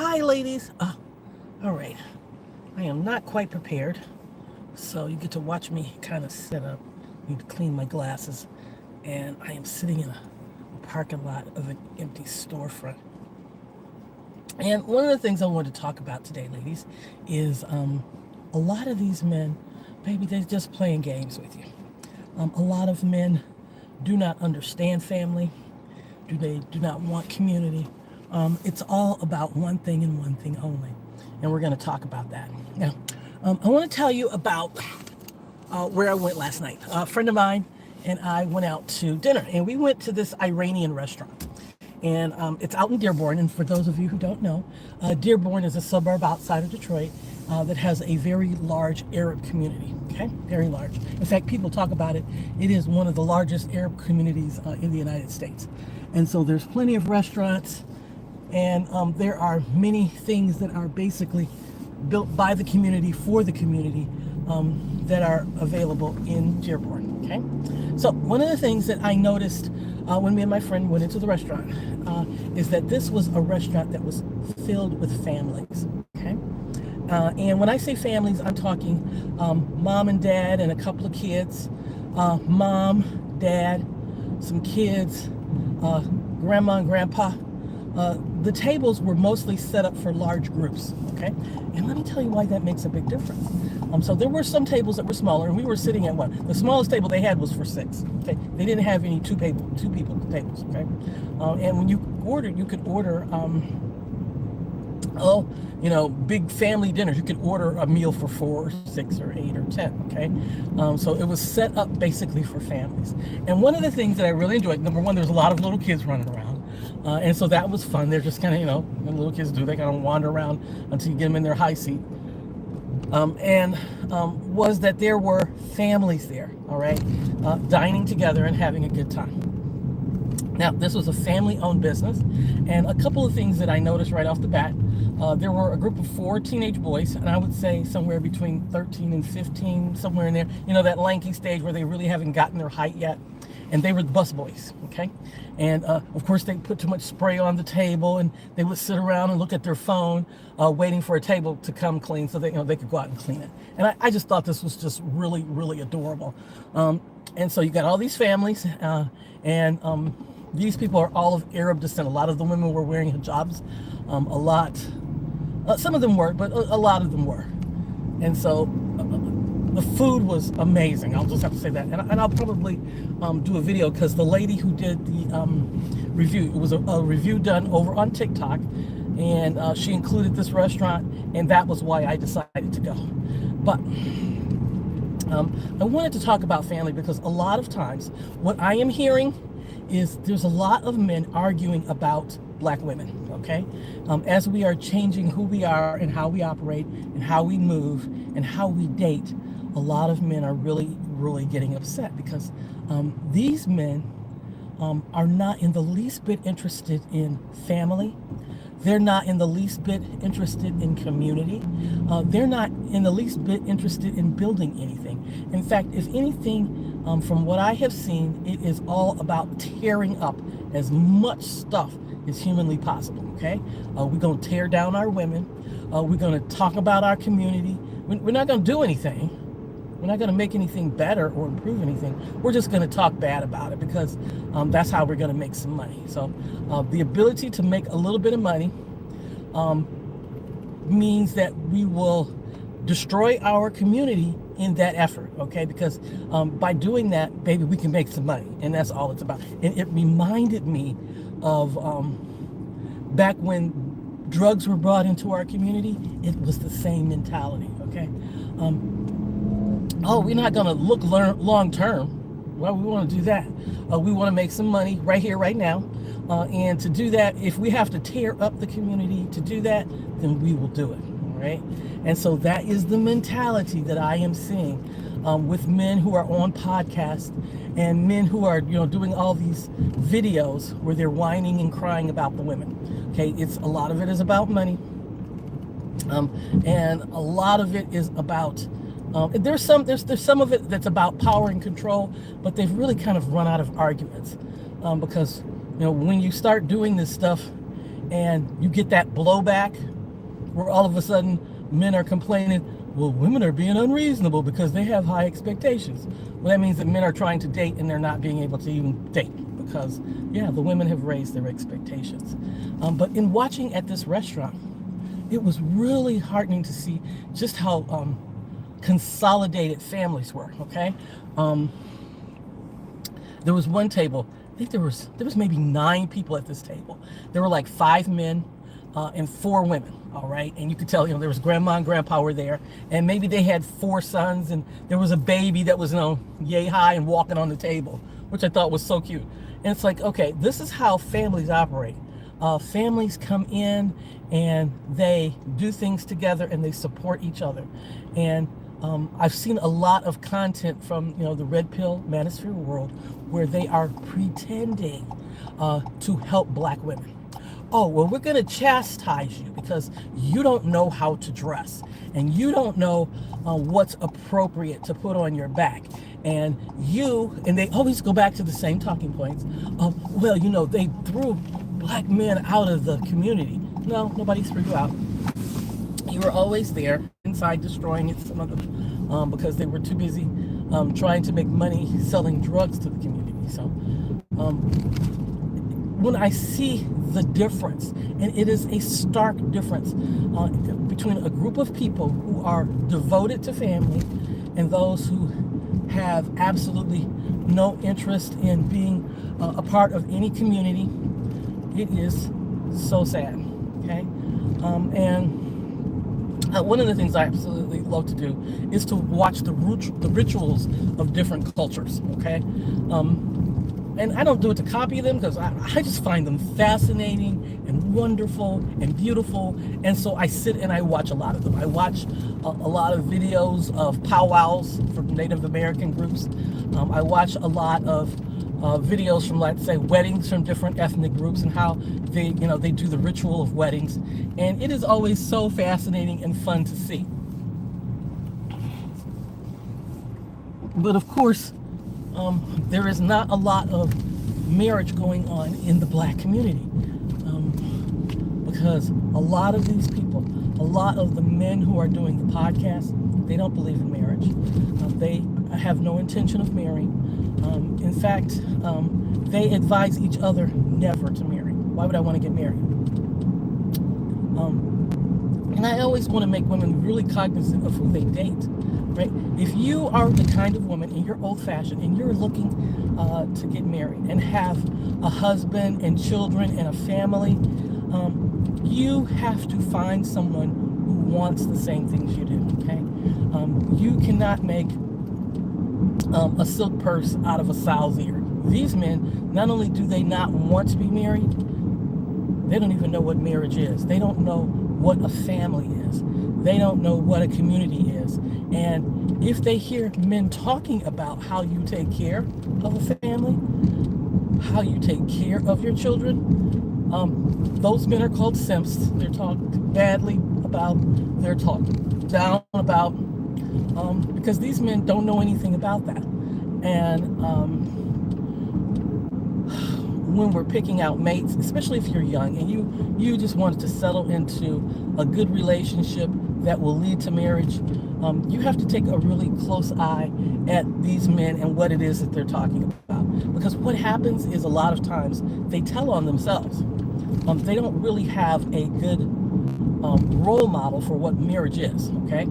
Hi, ladies. All right. I am not quite prepared, so you get to watch me kind of set up. I need to clean my glasses, and I am sitting in a parking lot of an empty storefront. And one of the things I wanted to talk about today, ladies, is a lot of these men, baby, they're just playing games with you. A lot of men do not understand family. They do not want community. It's all about one thing and one thing only. And we're going to talk about that. Now, I want to tell you about where I went last night. A friend of mine and I went out to dinner, and we went to this Iranian restaurant. And it's out in Dearborn. And for those of you who don't know, Dearborn is a suburb outside of Detroit that has a very large Arab community. Okay, very large. In fact, people talk about it. It is one of the largest Arab communities in the United States. And so there's plenty of restaurants, and there are many things that are basically built by the community for the community that are available in Dearborn. Okay, so one of the things that I noticed when me and my friend went into the restaurant is that this was a restaurant that was filled with families. Okay, and when I say families, I'm talking mom and dad and a couple of kids, mom, dad, some kids, grandma and grandpa. The tables were mostly set up for large groups, okay? And let me tell you why that makes a big difference. So there were some tables that were smaller, and we were sitting at one. The smallest table they had was for 6, okay? They didn't have any two people tables, okay? And when you ordered, you could order, big family dinners. You could order a meal for 4, 6, or 8, or 10, okay? So it was set up basically for families. And one of the things that I really enjoyed, number one, there's a lot of little kids running around. And so that was fun. They're just kind of, when little kids do, they kind of wander around until you get them in their high seat. Was that there were families there, all right, dining together and having a good time. Now, this was a family-owned business, and a couple of things that I noticed right off the bat. There were a group of 4 teenage boys, and I would say somewhere between 13 and 15, somewhere in there, that lanky stage where they really haven't gotten their height yet. And they were the bus boys, okay? And of course, they put too much spray on the table, and they would sit around and look at their phone, waiting for a table to come clean so that they could go out and clean it. And I just thought this was just really, really adorable. And so you got all these families, and these people are all of Arab descent. A lot of the women were wearing hijabs. Some of them weren't, but a lot of them were. And so the food was amazing. I'll just have to say that. And I'll probably do a video, because the lady who did the review, it was a review done over on TikTok, and she included this restaurant, and that was why I decided to go. But I wanted to talk about family because a lot of times what I am hearing is there's a lot of men arguing about black women, okay? As we are changing who we are and how we operate and how we move and how we date, a lot of men are really, really getting upset because these men are not in the least bit interested in family. They're not in the least bit interested in community. They're not in the least bit interested in building anything. In fact, if anything, from what I have seen, it is all about tearing up as much stuff as humanly possible, okay? We're going to tear down our women. We're going to talk about our community. We're not going to do anything. We're not going to make anything better or improve anything. We're just going to talk bad about it because that's how we're going to make some money. So the ability to make a little bit of money means that we will destroy our community in that effort, okay? Because by doing that, baby, we can make some money, and that's all it's about. And it reminded me of back when drugs were brought into our community. It was the same mentality, okay? We're not going to look long term. Well, we want to do that. We want to make some money right here, right now. And to do that, if we have to tear up the community to do that, then we will do it, all right? And so that is the mentality that I am seeing with men who are on podcasts and men who are, doing all these videos where they're whining and crying about the women. Okay, a lot of it is about money, and a lot of it is about there's some of it that's about power and control, but they've really kind of run out of arguments because when you start doing this stuff and you get that blowback where all of a sudden men are complaining, well, women are being unreasonable because they have high expectations. Well, that means that men are trying to date and they're not being able to even date because, yeah, the women have raised their expectations. But in watching at this restaurant, it was really heartening to see just how consolidated families were, okay? There was one table, I think there was maybe 9 people at this table. There were like 5 men and 4 women, all right? And you could tell, there was grandma and grandpa were there, and maybe they had 4 sons, and there was a baby that was, yay high and walking on the table, which I thought was so cute. And it's like, okay, this is how families operate. Families come in and they do things together and they support each other. And I've seen a lot of content from the red pill manosphere world where they are pretending to help black women. Oh, well, we're going to chastise you because you don't know how to dress and you don't know what's appropriate to put on your back. And they always go back to the same talking points of, well, they threw black men out of the community. No, nobody threw you out. You were always there inside destroying it, some of them, because they were too busy trying to make money selling drugs to the community. So when I see the difference, and it is a stark difference between a group of people who are devoted to family and those who have absolutely no interest in being a part of any community, it is so sad, okay? And one of the things I absolutely love to do is to watch the rituals of different cultures, okay? And I don't do it to copy them because I just find them fascinating and wonderful and beautiful. And so I sit and I watch a lot of them. I watch a lot of videos of powwows from Native American groups. I watch a lot of videos from, let's say, weddings from different ethnic groups and how they do the ritual of weddings. And it is always so fascinating and fun to see. But of course, there is not a lot of marriage going on in the black community because a lot of these people, a lot of the men who are doing the podcast, they don't believe in marriage. They have no intention of marrying. In fact, they advise each other never to marry. Why would I want to get married? And I always want to make women really cognizant of who they date, right? If you are the kind of woman and you're old-fashioned and you're looking to get married and have a husband and children and a family, you have to find someone who wants the same things you do, okay? You cannot make a silk purse out of a sow's ear. These men, not only do they not want to be married, they don't even know what marriage is. They don't know what a family is. They don't know what a community is. And if they hear men talking about how you take care of a family, how you take care of your children, those men are called simps. They're talked badly about. They're talked down about because these men don't know anything about that. And when we're picking out mates, especially if you're young and you just want to settle into a good relationship that will lead to marriage, you have to take a really close eye at these men and what it is that they're talking about. Because what happens is a lot of times they tell on themselves. They don't really have a good role model for what marriage is, okay?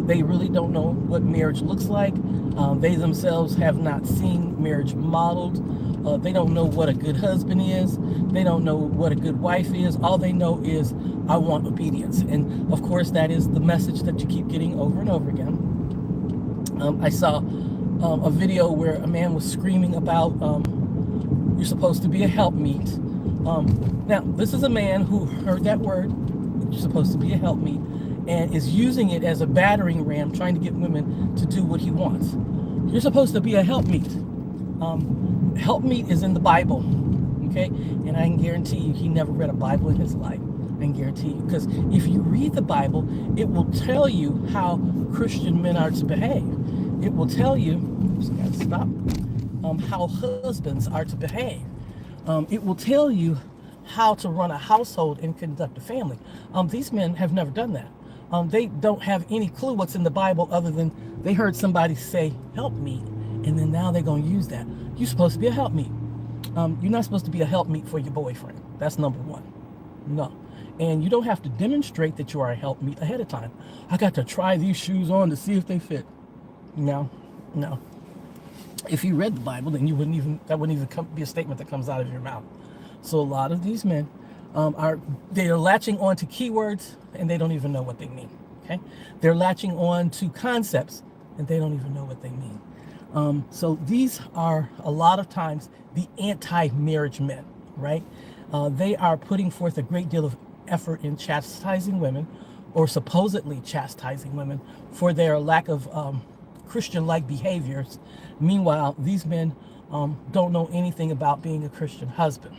They really don't know what marriage looks like. They themselves have not seen marriage modeled. They don't know what a good husband is. They don't know what a good wife is. All they know is, I want obedience. And of course, that is the message that you keep getting over and over again. I saw a video where a man was screaming about, you're supposed to be a helpmeet. Now, this is a man who heard that word, you're supposed to be a helpmeet, and is using it as a battering ram, trying to get women to do what he wants. You're supposed to be a helpmeet. Helpmeet is in the Bible, okay? And I can guarantee you he never read a Bible in his life. I can guarantee you. Because if you read the Bible, it will tell you how Christian men are to behave. It will tell you, gotta stop, how husbands are to behave. It will tell you how to run a household and conduct a family. These men have never done that. They don't have any clue what's in the Bible other than they heard somebody say, help me, and then now they're going to use that. You're supposed to be a helpmeet. You're not supposed to be a helpmeet for your boyfriend. That's number one. No. And you don't have to demonstrate that you are a helpmeet ahead of time. I got to try these shoes on to see if they fit. No. If you read the Bible, then that wouldn't even be a statement that comes out of your mouth. So a lot of these men they're latching on to keywords and they don't even know what they mean. Okay, they're latching on to concepts and they don't even know what they mean. So these are a lot of times the anti-marriage men, right? They are putting forth a great deal of effort in chastising women, or supposedly chastising women for their lack of Christian-like behaviors. Meanwhile, these men don't know anything about being a Christian husband.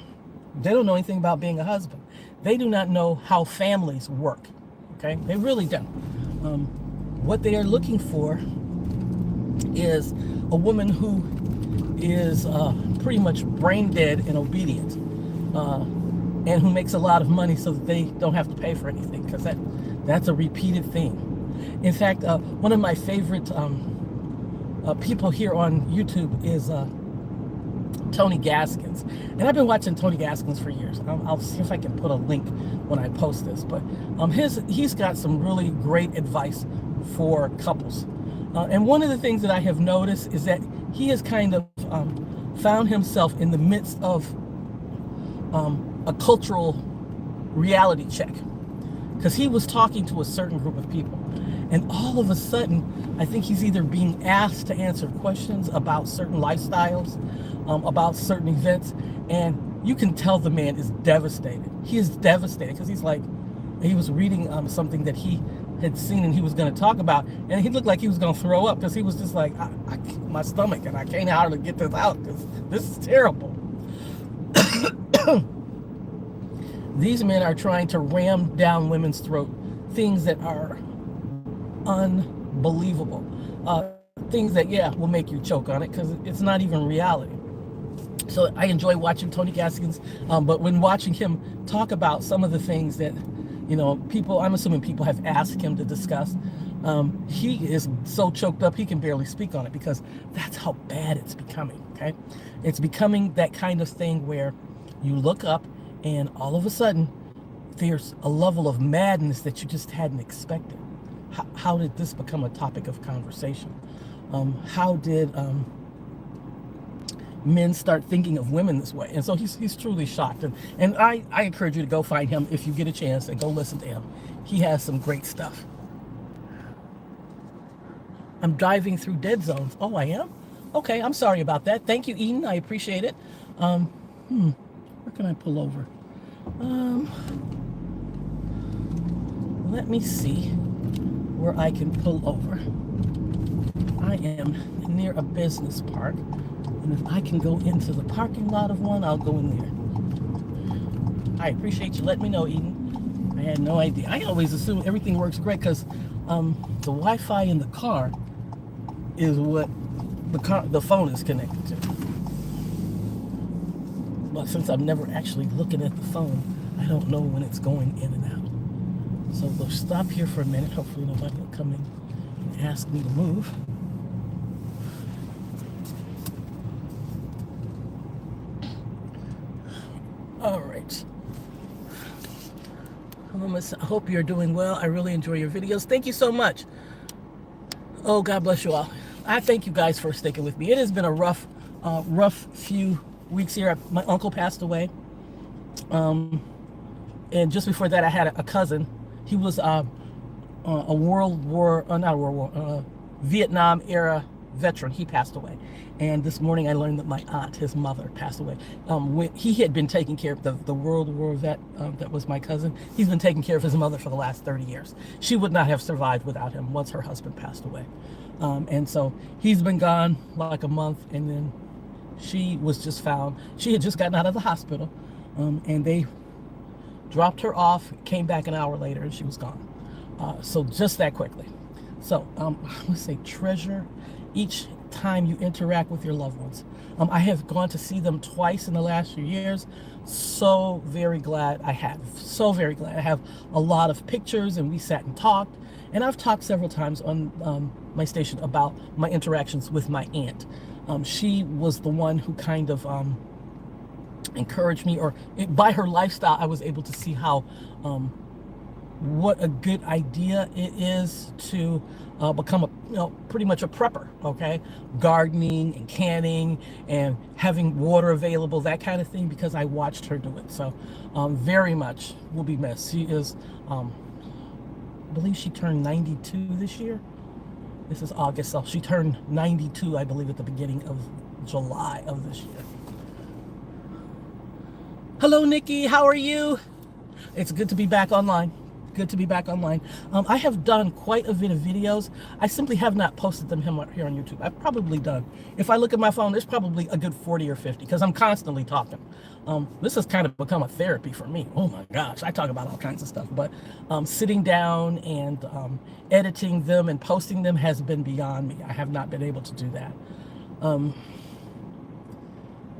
They don't know anything about being a husband. They do not know how families work. Okay, they really don't. What they are looking for is a woman who is pretty much brain dead and obedient, and who makes a lot of money so that they don't have to pay for anything, because that's a repeated theme. In fact, one of my favorite people here on YouTube is Tony Gaskins, and I've been watching Tony Gaskins for years. I'll see if I can put a link when I post this, but he's got some really great advice for couples, and one of the things that I have noticed is that he has kind of found himself in the midst of a cultural reality check, because he was talking to a certain group of people, and all of a sudden I think he's either being asked to answer questions about certain lifestyles, about certain events, and you can tell the man is devastated. He is devastated because he was reading something that he had seen and he was going to talk about, and he looked like he was going to throw up because he was just like, my stomach, and I can't hardly get this out because this is terrible. These men are trying to ram down women's throat things that are unbelievable, things that will make you choke on it because it's not even reality. So I enjoy watching Tony Gaskins, but when watching him talk about some of the things that I'm assuming people have asked him to discuss, he is so choked up he can barely speak on it, because that's how bad it's becoming. Okay, it's becoming that kind of thing where you look up and all of a sudden there's a level of madness that you just hadn't expected. How did this become a topic of conversation? How did men start thinking of women this way? And so he's truly shocked. And I encourage you to go find him if you get a chance and go listen to him. He has some great stuff. I'm driving through dead zones. Oh, I am? Okay, I'm sorry about that. Thank you, Eden. I appreciate it. Where can I pull over? Let me see where I can pull over. I am near a business park, and if I can go into the parking lot of one, I'll go in there. I appreciate you letting me know, Eden. I had no idea. I always assume everything works great because the Wi-Fi in the car is what the phone is connected to. But since I'm never actually looking at the phone, I don't know when it's going in and out. So we'll stop here for a minute. Hopefully nobody will come in and ask me to move. All right. I hope you're doing well. I really enjoy your videos. Thank you so much. Oh, God bless you all. I thank you guys for sticking with me. It has been a rough few weeks here. My uncle passed away. And just before that, I had a cousin. He was a Vietnam era veteran. He passed away. And this morning I learned that my aunt, his mother, passed away. He had been taking care of the World War vet that was my cousin. He's been taking care of his mother for the last 30 years. She would not have survived without him once her husband passed away. And so he's been gone like a month, and then she was just found. She had just gotten out of the hospital, and they dropped her off, came back an hour later, and she was gone. So just that quickly. So let's say treasure each time you interact with your loved ones. I have gone to see them twice in the last few years. So very glad I have. So very glad. I have a lot of pictures, and we sat and talked. And I've talked several times on my station about my interactions with my aunt. She was the one who kind of encouraged me, or by her lifestyle, I was able to see how what a good idea it is to become pretty much a prepper. Okay, gardening and canning and having water available, that kind of thing, because I watched her do it. So very much will be missed. She is I believe she turned 92 this year. This is August, so she turned 92, I believe, at the beginning of July of this year. Hello, Nikki. How are you? It's good to be back online. Good to be back online. I have done quite a bit of videos. I simply have not posted them here on YouTube. I've probably done, if I look at my phone, there's probably a good 40 or 50, because I'm constantly talking. This has kind of become a therapy for me. Oh my gosh, I talk about all kinds of stuff. But sitting down and editing them and posting them has been beyond me. I have not been able to do that.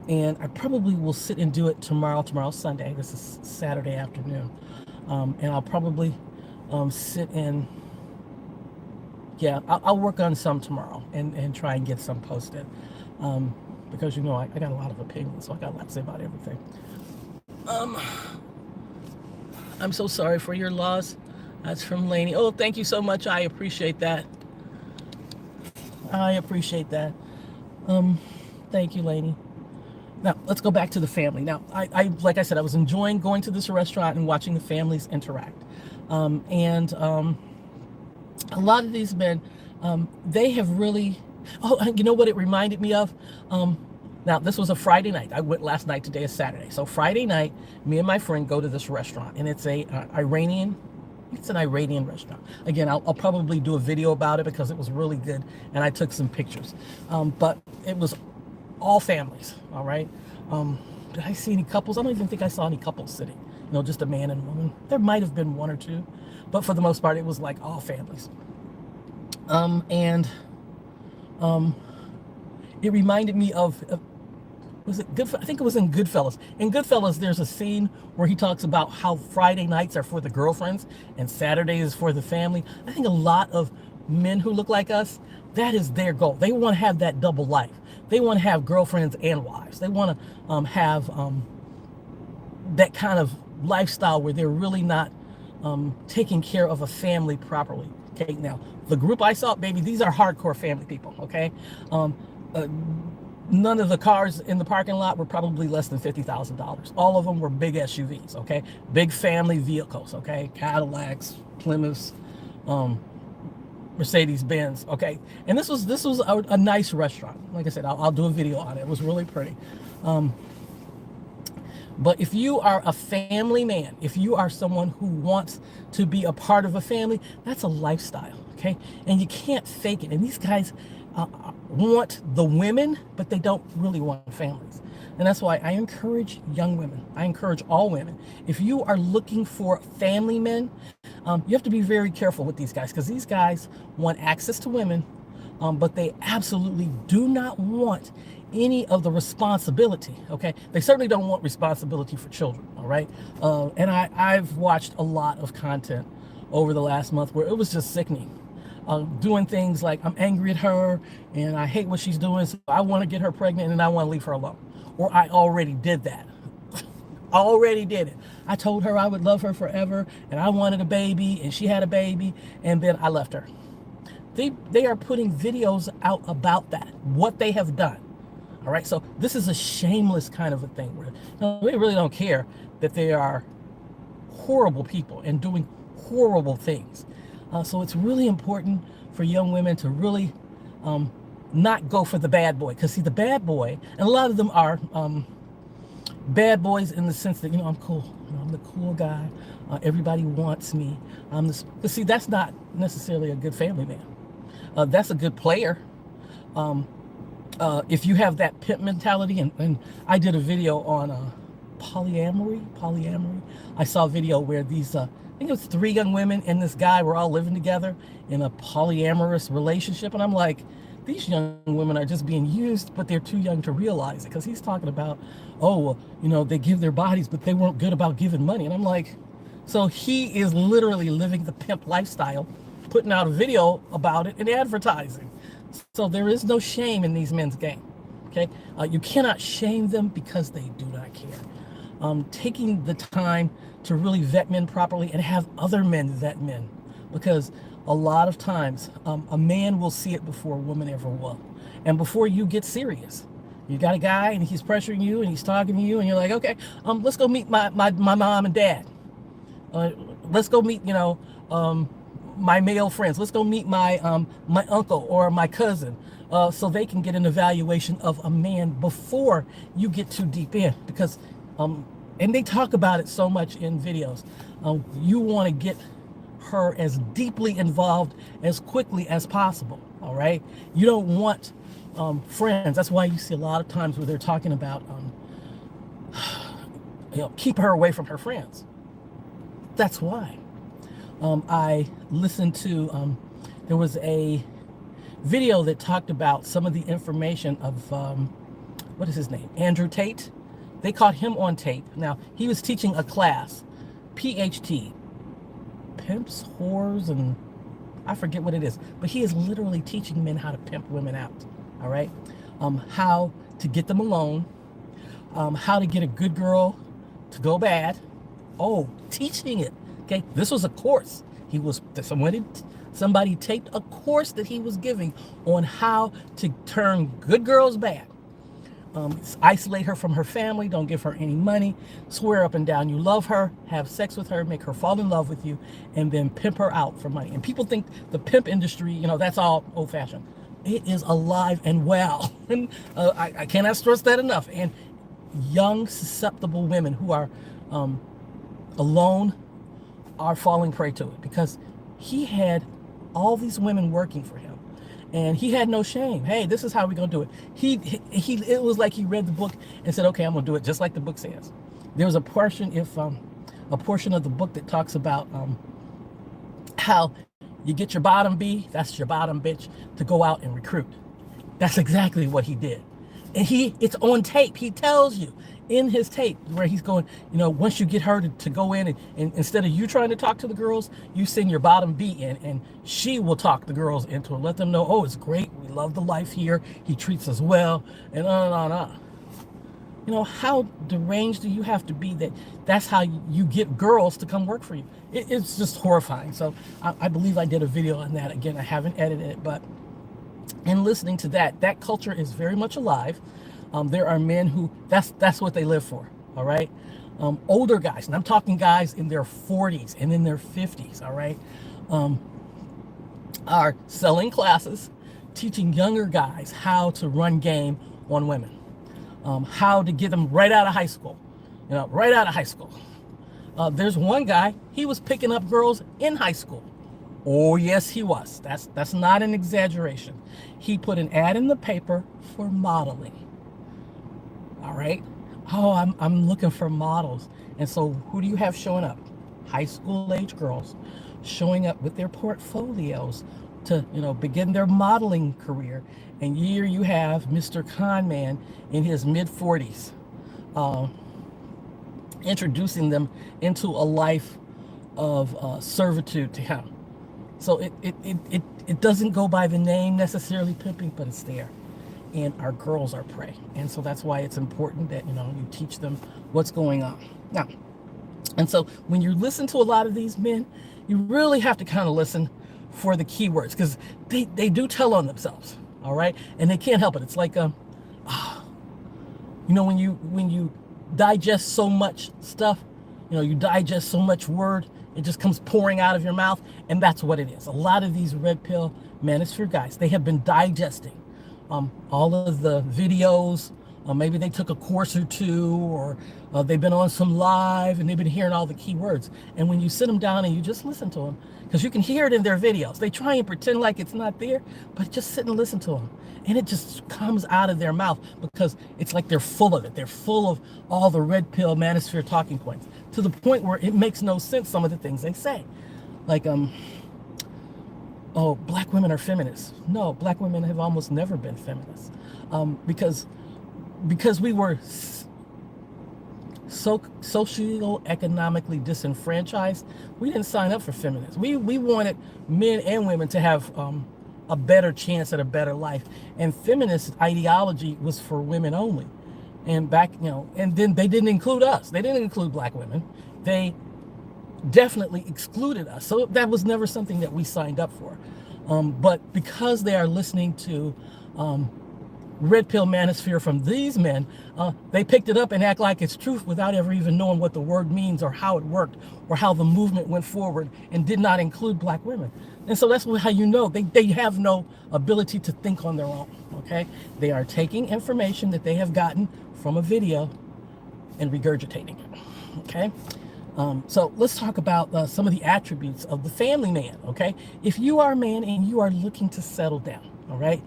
And I probably will sit and do it tomorrow. Tomorrow's Sunday. This is Saturday afternoon. And I'll probably sit and, I'll work on some tomorrow and try and get some posted. Because, I got a lot of opinions, so I got a lot to say about everything. I'm so sorry for your loss. That's from Lainey. Oh, thank you so much. I appreciate that. I appreciate that. Thank you, Lainey. Now, let's go back to the family. Now, I like I said, I was enjoying going to this restaurant and watching the families interact. And a lot of these men, they have really, you know what it reminded me of? Now, this was a Friday night. I went last night. Today is Saturday. So Friday night, me and my friend go to this restaurant, and it's an Iranian restaurant. Again, I'll probably do a video about it because it was really good, and I took some pictures. But it was all families, all right? Did I see any couples? I don't even think I saw any couples sitting, just a man and a woman. There might have been one or two, but for the most part, it was like all families. It reminded me of was it good? I think it was in Goodfellas. In Goodfellas, there's a scene where he talks about how Friday nights are for the girlfriends and Saturday is for the family. I think a lot of men who look like us, that is their goal. They want to have that double life. They want to have girlfriends and wives. They want to have that kind of lifestyle where they're really not taking care of a family properly. Okay, now the group I saw, baby, these are hardcore family people. Okay, none of the cars in the parking lot were probably less than $50,000. All of them were big SUVs. Okay, big family vehicles. Okay, Cadillacs, Plymouths, Mercedes-Benz. Okay, and this was a nice restaurant. Like I said, I'll do a video on it. It was really pretty. But if you are a family man, if you are someone who wants to be a part of a family, that's a lifestyle. Okay, and you can't fake it. And these guys want the women, but they don't really want families. And that's why I encourage young women. I encourage all women. If you are looking for family men, you have to be very careful with these guys, because these guys want access to women, but they absolutely do not want any of the responsibility. Okay, they certainly don't want responsibility for children. All right, and I've watched a lot of content over the last month where it was just sickening. Doing things like, I'm angry at her and I hate what she's doing, so I want to get her pregnant and I want to leave her alone. Or I already did that. I already did it. I told her I would love her forever and I wanted a baby and she had a baby and then I left her. They are putting videos out about that, what they have done. All right, so this is a shameless kind of a thing where they really don't care that they are horrible people and doing horrible things. So it's really important for young women to really not go for the bad boy. Because see, the bad boy, and a lot of them are bad boys in the sense that, I'm cool. I'm the cool guy. Everybody wants me. But see, that's not necessarily a good family man. That's a good player. If you have that pimp mentality, and I did a video on polyamory. I saw a video where these I think it was 3 young women and this guy were all living together in a polyamorous relationship. And I'm like, these young women are just being used, but they're too young to realize it. Because he's talking about, oh, well, they give their bodies, but they weren't good about giving money. And I'm like, so he is literally living the pimp lifestyle, putting out a video about it and advertising. So there is no shame in these men's game. Okay, you cannot shame them because they do not care. Taking the time to really vet men properly and have other men vet men, because a lot of times a man will see it before a woman ever will. And before you get serious, you got a guy and he's pressuring you and he's talking to you and you're like, okay, let's go meet my mom and dad. Let's go meet, my male friends. Let's go meet my my uncle or my cousin, so they can get an evaluation of a man before you get too deep in. Because, and they talk about it so much in videos. You want to get her as deeply involved as quickly as possible. All right. You don't want friends. That's why you see a lot of times where they're talking about, keep her away from her friends. That's why. I listened to, there was a video that talked about some of the information of, what is his name? Andrew Tate. They caught him on tape. Now, he was teaching a class, PhD, pimps, whores, and I forget what it is. But he is literally teaching men how to pimp women out, all right? How to get them alone, how to get a good girl to go bad. Oh, teaching it. Okay, this was a course. Somebody taped a course that he was giving on how to turn good girls bad. Isolate her from her family, don't give her any money, swear up and down you love her, have sex with her, make her fall in love with you, and then pimp her out for money. And people think the pimp industry, that's all old-fashioned. It is alive and well. And I cannot stress that enough. And young, susceptible women who are alone are falling prey to it, because he had all these women working for him and he had no shame. Hey, this is how we're gonna do it. It was like he read the book and said, okay, I'm gonna do it just like the book says. There was a portion of the book that talks about how you get your bottom B, that's your bottom bitch, to go out and recruit. That's exactly what he did. And it's on tape. He tells you in his tape where he's going, once you get her to go in and instead of you trying to talk to the girls, you send your bottom B in and she will talk the girls into it. Let them know, oh, it's great. We love the life here. He treats us well, and on. How deranged do you have to be that's how you get girls to come work for you? It's just horrifying. So I believe I did a video on that. Again, I haven't edited it, but in listening to that culture is very much alive. There are men who that's what they live for. All right. Older guys, and I'm talking guys in their 40s and in their 50s. All right. Are selling classes, teaching younger guys how to run game on women, how to get them right out of high school. Right out of high school. There's one guy, he was picking up girls in high school. Oh, yes, he was. That's not an exaggeration. He put an ad in the paper for modeling. All right. Oh, I'm looking for models. And so who do you have showing up? High school age girls showing up with their portfolios to, begin their modeling career. And here you have Mr. Conman in his mid 40s, introducing them into a life of servitude to him. So it doesn't go by the name necessarily pimping, but it's there. And our girls are prey. And so that's why it's important that, you teach them what's going on. Now, and so when you listen to a lot of these men, you really have to kind of listen for the keywords, because they do tell on themselves. All right. And they can't help it. It's like, when you digest so much stuff, you digest so much word, it just comes pouring out of your mouth. And that's what it is. A lot of these red pill manosphere guys, they have been digesting all of the videos. Maybe they took a course or two, or they've been on some live and they've been hearing all the key words. And when you sit them down and you just listen to them, because you can hear it in their videos, they try and pretend like it's not there, but just sit and listen to them. And it just comes out of their mouth because it's like they're full of it. They're full of all the red pill manosphere talking points, to the point where it makes no sense, some of the things they say. Like, oh, black women are feminists. No, black women have almost never been feminists, because we were so socio-economically disenfranchised. We didn't sign up for feminists. We wanted men and women to have a better chance at a better life, and feminist ideology was for women only. And back, and then they didn't include us. They didn't include black women. They definitely excluded us. So that was never something that we signed up for. But because they are listening to red pill manosphere from these men, they picked it up and act like it's truth without ever even knowing what the word means or how it worked or how the movement went forward, and did not include black women. And so that's how you know they have no ability to think on their own. Okay, they are taking information that they have gotten from a video and regurgitating it. Okay. So let's talk about some of the attributes of the family man. Okay, if you are a man and you are looking to settle down, all right,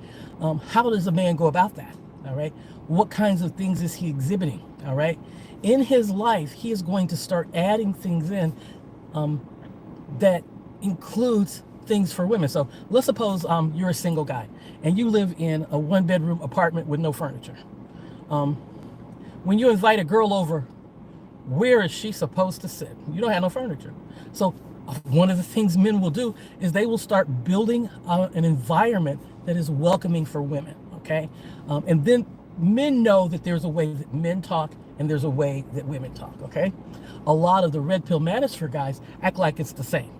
how does a man go about that? All right, what kinds of things is he exhibiting? All right, in his life, he is going to start adding things in that includes things for women. So let's suppose you're a single guy and you live in a one-bedroom apartment with no furniture. When you invite a girl over, where is she supposed to sit? You don't have no furniture. So one of the things men will do is they will start building an environment that is welcoming for women. Okay, and then men know that there's a way that men talk and there's a way that women talk. Okay, a lot of the red pill manosphere guys act like it's the same.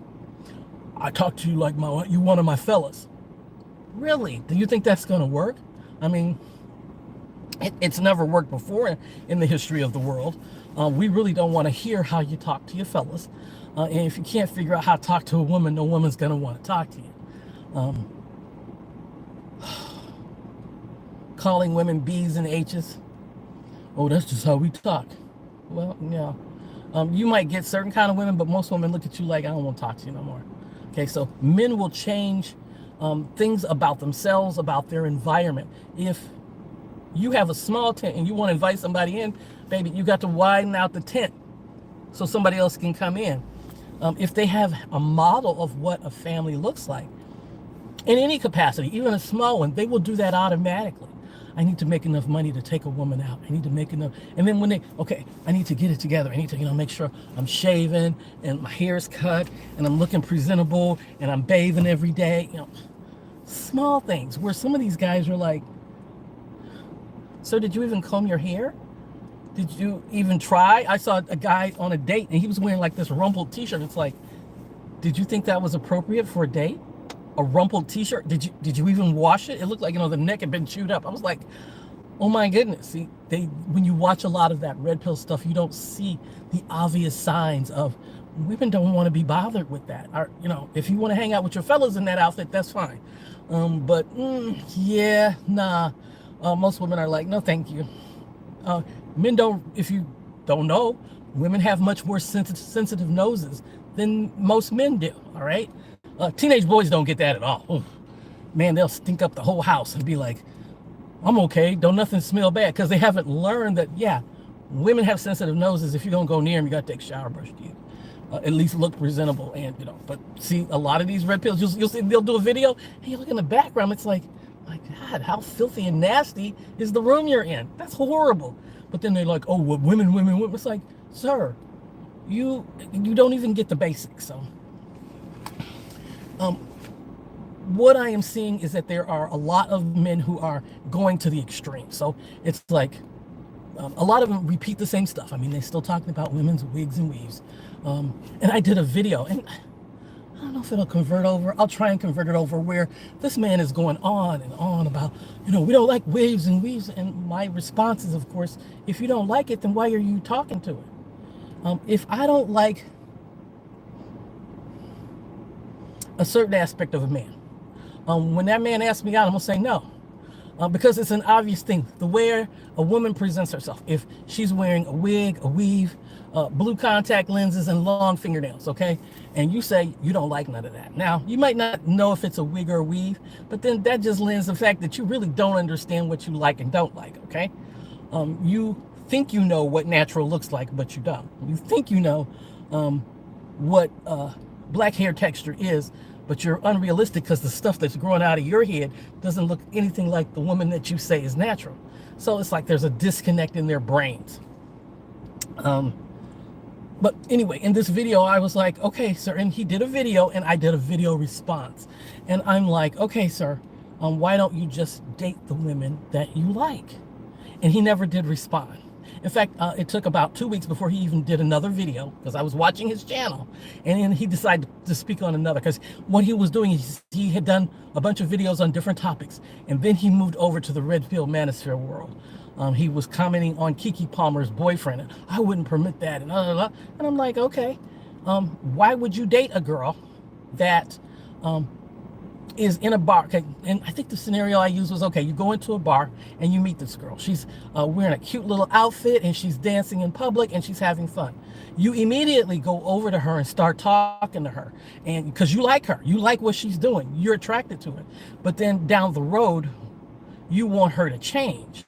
I talk to you like you one of my fellas. Really? Do you think that's going to work? I mean, it's never worked before in the history of the world. We really don't want to hear how you talk to your fellas. And if you can't figure out how to talk to a woman, no woman's going to want to talk to you. Calling women B's and H's. Oh, that's just how we talk. Well, yeah. You might get certain kind of women, but most women look at you like, I don't want to talk to you no more. Okay, so men will change things about themselves, about their environment. If you have a small tent and you want to invite somebody in, baby, you got to widen out the tent so somebody else can come in. If they have a model of what a family looks like, in any capacity, even a small one, they will do that automatically. I need to make enough money to take a woman out. I need to make enough. And then when I need to get it together. I need to, make sure I'm shaving and my hair is cut and I'm looking presentable and I'm bathing every day. Small things where some of these guys are like, so did you even comb your hair? Did you even try? I saw a guy on a date and he was wearing like this rumpled t-shirt. It's like, did you think that was appropriate for a date? A rumpled t-shirt? Did you even wash it? It looked like, the neck had been chewed up. I was like, oh my goodness. See, when you watch a lot of that red pill stuff, you don't see the obvious signs of women don't want to be bothered with that. Or, if you want to hang out with your fellas in that outfit, that's fine. But yeah, nah. Most women are like, no, thank you. Men don't, if you don't know, women have much more sensitive noses than most men do, all right? Teenage boys don't get that at all. Ooh, man, they'll stink up the whole house and be like, I'm okay, don't nothing smell bad, because they haven't learned that, yeah, women have sensitive noses. If you're going to go near them, you got to take a shower, brush your teeth. At least look presentable. And, but see, a lot of these red pills, you'll see, they'll do a video, and you look in the background, it's like, my God, how filthy and nasty is the room you're in? That's horrible. But then they're like, oh, well, women. It's like, sir, you don't even get the basics. So, what I am seeing is that there are a lot of men who are going to the extreme. So it's like a lot of them repeat the same stuff. I mean, they're still talking about women's wigs and weaves. And I did a video, and I don't know if it'll convert over. I'll try and convert it over where this man is going on and on about, we don't like waves and weaves. And my response is, of course, if you don't like it, then why are you talking to it? If I don't like a certain aspect of a man, when that man asks me out, I'm going to say no. Because it's an obvious thing. The way a woman presents herself. If she's wearing a wig, a weave, blue contact lenses, and long fingernails, okay? And you say you don't like none of that. Now, you might not know if it's a wig or a weave, but then that just lends the fact that you really don't understand what you like and don't like, okay? You think you know what natural looks like, but you don't. You think you know what black hair texture is, but you're unrealistic because the stuff that's growing out of your head doesn't look anything like the woman that you say is natural. So it's like there's a disconnect in their brains. But anyway, in this video, I was like, okay, sir. And he did a video and I did a video response. And I'm like, okay, sir, why don't you just date the women that you like? And he never did respond. In fact, it took about 2 weeks before he even did another video, because I was watching his channel, and then he decided to speak on another, because what he was doing is he had done a bunch of videos on different topics, and then he moved over to the red pill manosphere world. He was commenting on Keke Palmer's boyfriend, and I wouldn't permit that, and blah, blah, blah. And I'm like, okay, why would you date a girl that is in a bar? Okay, and I think the scenario I used was, okay, you go into a bar and you meet this girl. She's wearing a cute little outfit and she's dancing in public and she's having fun. You immediately go over to her and start talking to her, and because you like her, you like what she's doing, you're attracted to it. But then down the road, you want her to change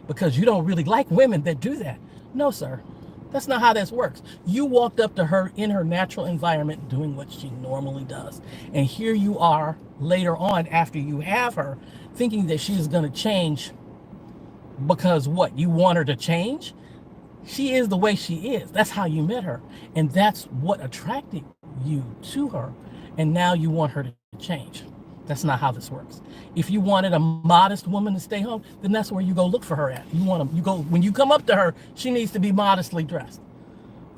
because you don't really like women that do that. No, sir. That's not how this works. You walked up to her in her natural environment doing what she normally does. And here you are later on after you have her thinking that she's going to change because what? You want her to change? She is the way she is. That's how you met her. And that's what attracted you to her. And now you want her to change. That's not how this works. If you wanted a modest woman to stay home, then that's where you go look for her at. When you come up to her, she needs to be modestly dressed.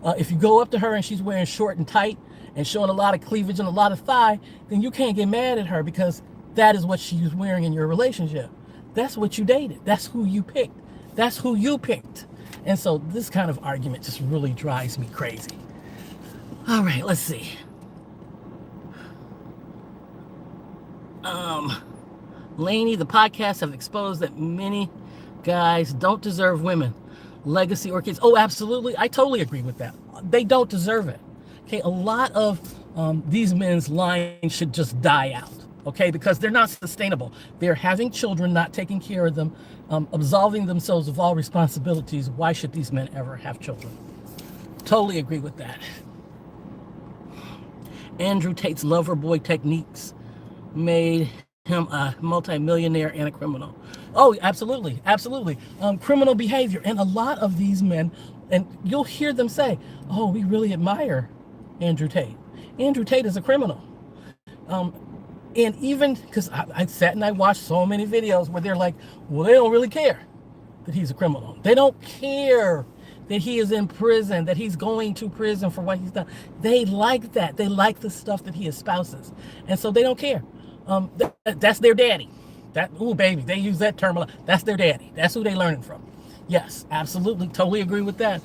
If you go up to her and she's wearing short and tight and showing a lot of cleavage and a lot of thigh, then you can't get mad at her because that is what she's wearing in your relationship. That's what you dated. That's who you picked. That's who you picked. And so this kind of argument just really drives me crazy. All right, let's see. Lainey, the podcasts have exposed that many guys don't deserve women, legacy or kids. Oh, absolutely. I totally agree with that. They don't deserve it. Okay, a lot of these men's lines should just die out. Okay, because they're not sustainable. They're having children, not taking care of them, absolving themselves of all responsibilities. Why should these men ever have children? Totally agree with that. Andrew Tate's lover boy techniques made him a multimillionaire and a criminal. Oh, absolutely, absolutely. Criminal behavior. And a lot of these men, and you'll hear them say, oh, we really admire Andrew Tate. Andrew Tate is a criminal. And even, because I sat and I watched so many videos where they're like, well, they don't really care that he's a criminal. They don't care that he is in prison, that he's going to prison for what he's done. They like that. They like the stuff that he espouses. And so they don't care. That's their daddy. Ooh, baby, they use that term a lot. That's their daddy. That's who they learning from. Yes, absolutely. Totally agree with that.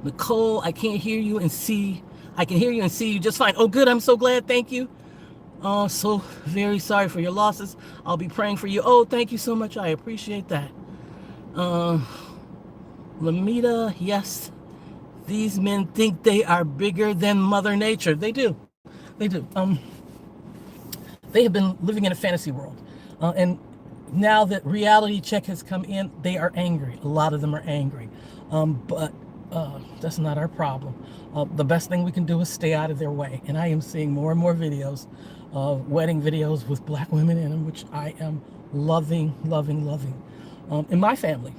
Nicole, I can't hear you and see. I can hear you and see you just fine. Oh, good. I'm so glad. Thank you. Oh, so very sorry for your losses. I'll be praying for you. Oh, thank you so much. I appreciate that. Lamita, yes. These men think they are bigger than Mother Nature. They do. They do. They have been living in a fantasy world. And now that reality check has come in, they are angry. A lot of them are angry. But that's not our problem. The best thing we can do is stay out of their way. And I am seeing more and more videos of wedding videos with black women in them, which I am loving, loving, loving. In my family,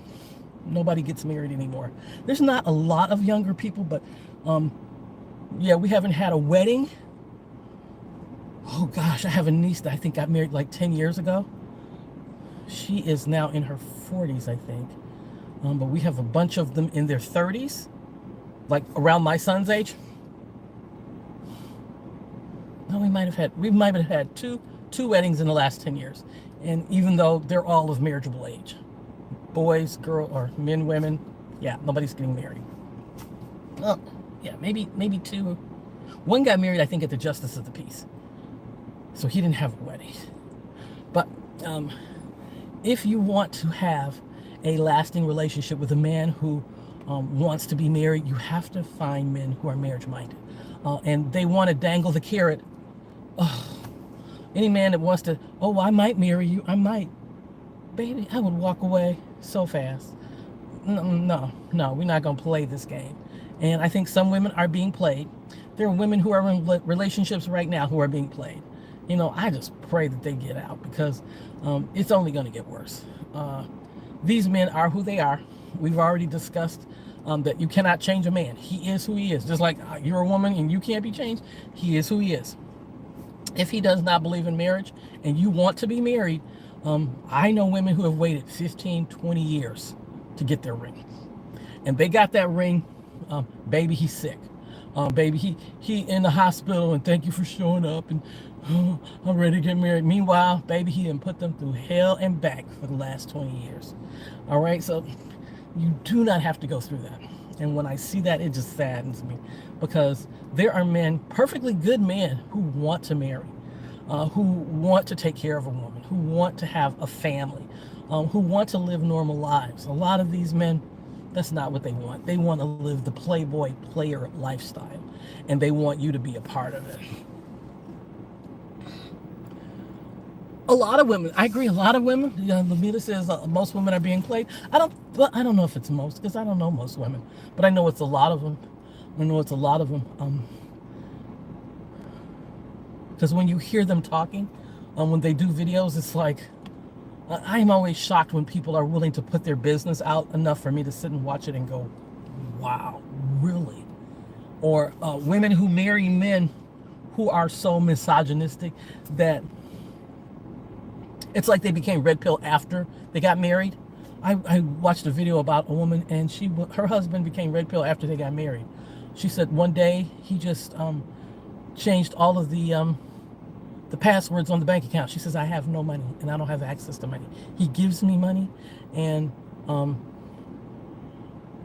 nobody gets married anymore. There's not a lot of younger people, but yeah, we haven't had a wedding. Oh gosh, I have a niece that I think got married like 10 years ago. She is now in her 40s, I think. But we have a bunch of them in their 30s, like around my son's age. No, we might have had two weddings in the last 10 years. And even though they're all of marriageable age. Boys, girl, or men, women, yeah, nobody's getting married. Oh, yeah, maybe two. One got married, I think, at the Justice of the Peace. So he didn't have a wedding. But if you want to have a lasting relationship with a man who wants to be married, you have to find men who are marriage-minded. And they want to dangle the carrot. Oh, any man that wants to, oh, I might marry you, I might. Baby, I would walk away so fast. No, we're not going to play this game. And I think some women are being played. There are women who are in relationships right now who are being played. You know, I just pray that they get out because it's only going to get worse. These men are who they are. We've already discussed that you cannot change a man. He is who he is. Just like you're a woman and you can't be changed, he is who he is. If he does not believe in marriage and you want to be married, I know women who have waited 15, 20 years to get their ring. And they got that ring, baby, he's sick. Baby, he in the hospital and thank you for showing up and I'm ready to get married. Meanwhile, baby, he done put them through hell and back for the last 20 years. All right, so you do not have to go through that. And when I see that, it just saddens me because there are men, perfectly good men, who want to marry, who want to take care of a woman, who want to have a family, who want to live normal lives. A lot of these men, that's not what they want. They want to live the playboy player lifestyle, and they want you to be a part of it. A lot of women, I agree, a lot of women, Lamita says most women are being played. I don't know if it's most, because I don't know most women, but I know it's a lot of them. I know it's a lot of them. Because when you hear them talking, when they do videos, it's like, I'm always shocked when people are willing to put their business out enough for me to sit and watch it and go, wow, really? Or women who marry men who are so misogynistic that it's like they became red pill after they got married. I watched a video about a woman and her husband became red pill after they got married. She said one day he just changed all of the passwords on the bank account. She says, I have no money and I don't have access to money. He gives me money and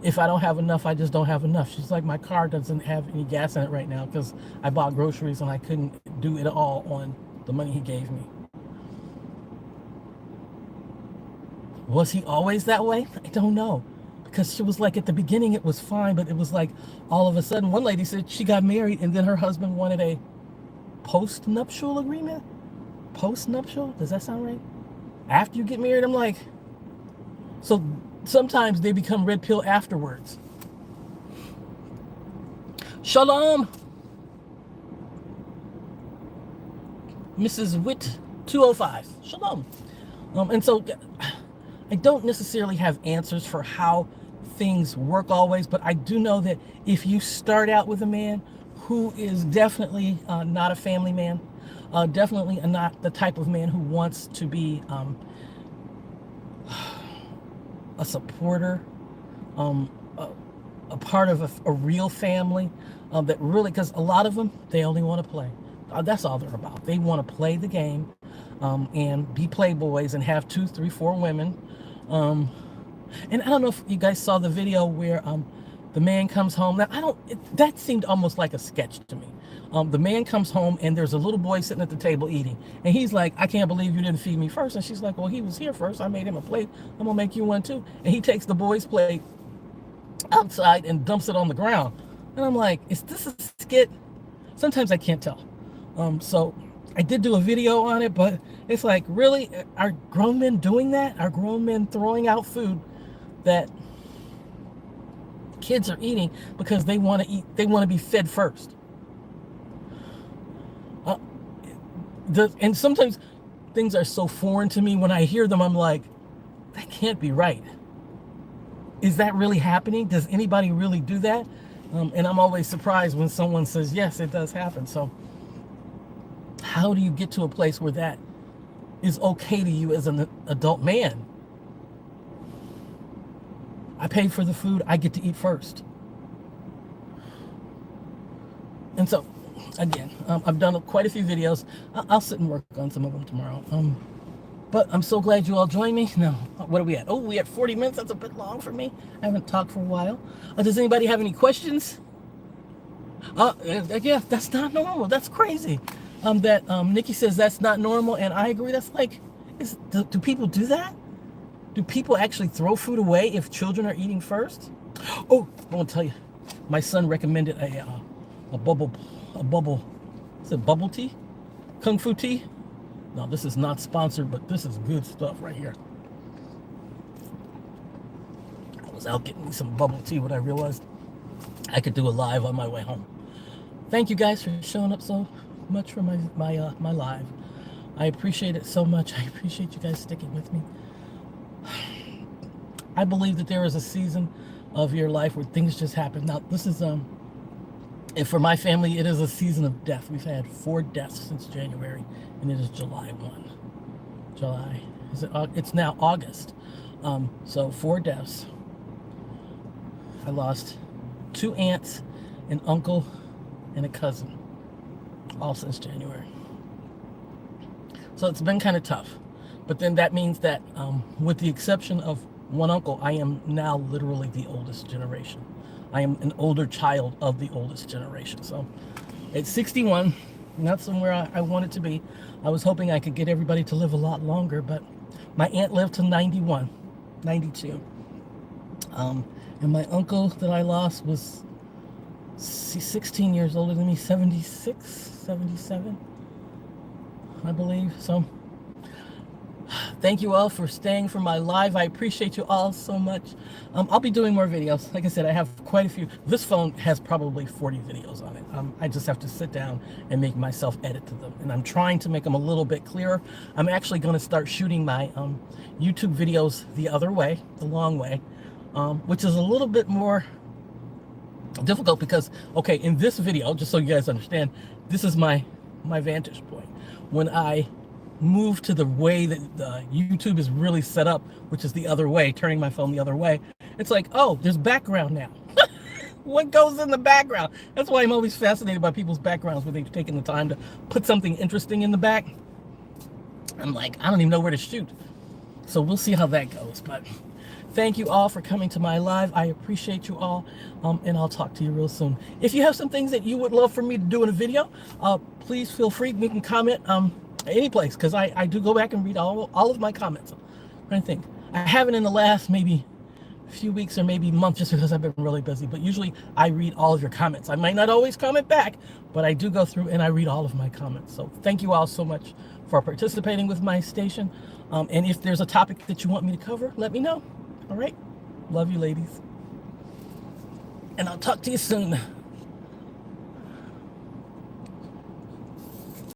if I don't have enough, I just don't have enough. She's like, my car doesn't have any gas in it right now because I bought groceries and I couldn't do it all on the money he gave me. Was he always that way? I don't know. Because she was like, at the beginning it was fine, but it was like all of a sudden, one lady said she got married and then her husband wanted a post-nuptial agreement? Post-nuptial? Does that sound right? After you get married? I'm like, so sometimes they become red pill afterwards. Shalom. Mrs. Witt 205. Shalom. And so I don't necessarily have answers for how things work always, but I do know that if you start out with a man who is definitely not a family man, definitely not the type of man who wants to be a supporter, a part of a real family, that really, because a lot of them, they only want to play. That's all they're about. They want to play the game and be playboys and have 2, 3, 4 women. And I don't know if you guys saw the video where the man comes home. Now, that seemed almost like a sketch to me. The man comes home and there's a little boy sitting at the table eating. And he's like, I can't believe you didn't feed me first. And she's like, well, he was here first. I made him a plate. I'm going to make you one too. And he takes the boy's plate outside and dumps it on the ground. And I'm like, is this a skit? Sometimes I can't tell. So I did do a video on it, but it's like, really? Are grown men doing that? Are grown men throwing out food that kids are eating because they want to eat, they want to be fed first? And sometimes things are so foreign to me. When I hear them, I'm like, that can't be right. Is that really happening? Does anybody really do that? And I'm always surprised when someone says, yes, it does happen. So how do you get to a place where that is okay to you as an adult man? I pay for the food, I get to eat first. And so, again, I've done quite a few videos. I'll sit and work on some of them tomorrow. But I'm so glad you all joined me. Now, what are we at? Oh, we at 40 minutes. That's a bit long for me. I haven't talked for a while. Does anybody have any questions? Yeah, that's not normal. That's crazy. Nikki says that's not normal, and I agree. That's like, do people do that? Do people actually throw food away if children are eating first? Oh, I want to tell you, my son recommended a bubble, is it bubble tea? Kung Fu tea? No, this is not sponsored, but this is good stuff right here. I was out getting me some bubble tea when I realized I could do a live on my way home. Thank you guys for showing up so much for my live. I appreciate it so much. I appreciate you guys sticking with me. I believe that there is a season of your life where things just happen. Now, this is and for my family, it is a season of death. We've had 4 deaths since January, and it is July 1. July. It's now August. So 4 deaths. I lost 2 aunts, an uncle, and a cousin, all since January. So it's been kind of tough. But then that means that with the exception of one uncle, I am now literally the oldest generation. I am an older child of the oldest generation. So at 61, not somewhere I wanted to be. I was hoping I could get everybody to live a lot longer, but my aunt lived to 91, 92. And my uncle that I lost was 16 years older than me, 76, 77, I believe. So thank you all for staying for my live. I appreciate you all so much. I'll be doing more videos. Like I said, I have quite a few. This phone has probably 40 videos on it. I just have to sit down and make myself edit to them. And I'm trying to make them a little bit clearer. I'm actually going to start shooting my YouTube videos the other way, the long way, which is a little bit more difficult because, okay, in this video, just so you guys understand, this is my vantage point. When I move to the way that the YouTube is really set up, which is the other way, turning my phone the other way, it's like, oh, there's background now. What goes in the background? That's why I'm always fascinated by people's backgrounds when they've taken the time to put something interesting in the back. I'm like, I don't even know where to shoot. So we'll see how that goes. But thank you all for coming to my live. I appreciate you all, and I'll talk to you real soon. If you have some things that you would love for me to do in a video, please feel free. You can comment any place, because I do go back and read all of my comments. I'm trying to think. I haven't in the last maybe few weeks or maybe month, just because I've been really busy, but usually I read all of your comments. I might not always comment back, but I do go through and I read all of my comments. So thank you all so much for participating with my station. And if there's a topic that you want me to cover, let me know. All right. Love you, ladies. And I'll talk to you soon.